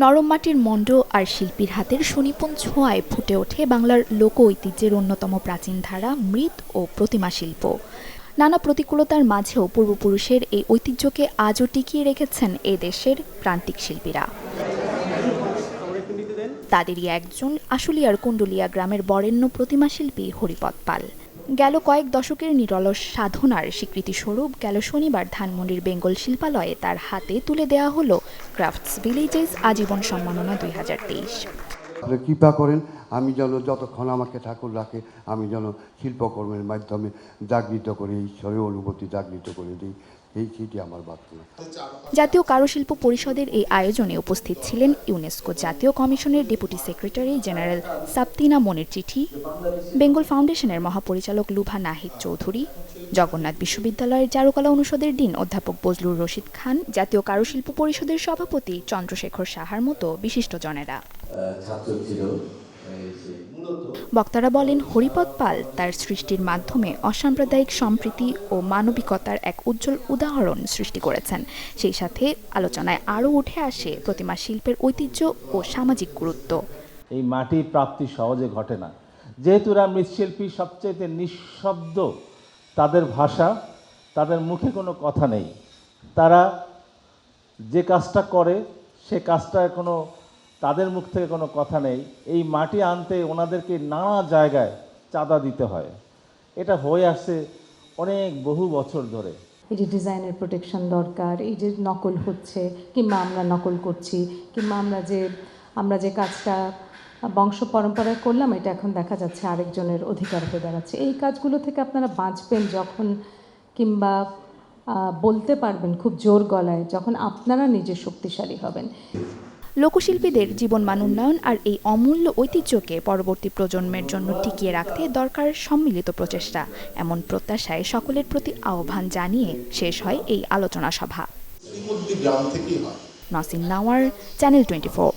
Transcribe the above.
নরম মাটির মণ্ড আর শিল্পীর হাতের সুনিপুণ ছোঁয়ায় ফুটে ওঠে বাংলার লোক ঐতিহ্যের অন্যতম প্রাচীন ধারা মৃৎ ও প্রতিমা শিল্প। নানা প্রতিকূলতার মাঝেও পূর্বপুরুষের এই ঐতিহ্যকে আজও টিকিয়ে রেখেছেন এ দেশের প্রান্তিক শিল্পীরা। তাদেরই একজন আশুলিয়ার কুণ্ডলিয়া গ্রামের বরেণ্য প্রতিমা শিল্পী হরিপদ পাল। গেল কয়েক দশকের নিরলস সাধনার স্বীকৃতিস্বরূপ গেল শনিবার ধানমন্ডির বেঙ্গল শিল্পালয়ে তার হাতে তুলে দেয়া হলো ক্রাফটস ভিলেজেস আজীবন সম্মাননা 2023। কৃপা করেন আমি যেন যতক্ষণ আমাকে ঠাকুর রাখে আমি যেন শিল্পকর্মের মাধ্যমে জাগৃত করে ঈশ্বরের অনুভূতি জাগৃত করে দিই, সেইটি আমার প্রার্থনা। জাতীয় কারুশিল্প পরিষদের এই আয়োজনে উপস্থিত ছিলেন ইউনেস্কো জাতীয় কমিশনের ডেপুটি সেক্রেটারি জেনারেল সাবতিনা মনির চিঠি, বেঙ্গল ফাউন্ডেশনের মহাপরিচালক লুভা নাহিদ চৌধুরী, জগন্নাথ বিশ্ববিদ্যালয়ের চারুকলা অনুষদের ডিন অধ্যাপক বজলুর রশিদ খান, জাতীয় কারুশিল্প পরিষদের সভাপতি চন্দ্রশেখর সাহার মতো বিশিষ্টজনেরা। বক্তারা বলেন, হরিপদ পাল তার সৃষ্টির মাধ্যমে অসাম্প্রদায়িক সম্প্রীতি ও মানবিকতার এক উজ্জ্বল উদাহরণ সৃষ্টি করেছেন। সেই সাথে আলোচনায় আরও উঠে আসে প্রতিমা শিল্পের ঐতিহ্য ও সামাজিক গুরুত্ব। এই মাটি প্রাপ্তি সহজে ঘটে না, যেহেতু মৃৎশিল্পী সবচেয়ে নিঃশব্দ, তাদের ভাষা, তাদের মুখে কোনো কথা নেই, তারা যে কাজটা করে সে কাজটা কোনো তাদের মুখ থেকে কোনো কথা নেই। এই মাটি আনতে ওনাদেরকে নানা জায়গায় চাঁদা দিতে হয়। এটা হয়ে আসছে অনেক বহু বছর ধরে। এই যে ডিজাইনের প্রোটেকশন দরকার, এই যে নকল হচ্ছে কিংবা আমরা নকল করছি, কিংবা আমরা যে কাজটা বংশ পরম্পরায় করলাম এটা এখন দেখা যাচ্ছে আরেকজনের অধিকার হয়ে দাঁড়াচ্ছে। এই কাজগুলো থেকে আপনারা বাঁচবেন যখন, কিংবা বলতে পারবেন খুব জোর গলায় যখন আপনারা নিজে শক্তিশালী হবেন। লোকশিল্পীদের জীবনমান উন্নয়ন আর এই অমূল্য ঐতিহ্যকে পরবর্তী প্রজন্মের জন্য টিকিয়ে রাখতে দরকার সম্মিলিত প্রচেষ্টা, এমন প্রত্যাশায় সকলের প্রতি আহ্বান জানিয়ে শেষ হয় এই আলোচনা সভা। নাসিম নাওয়ার, চ্যানেল 24।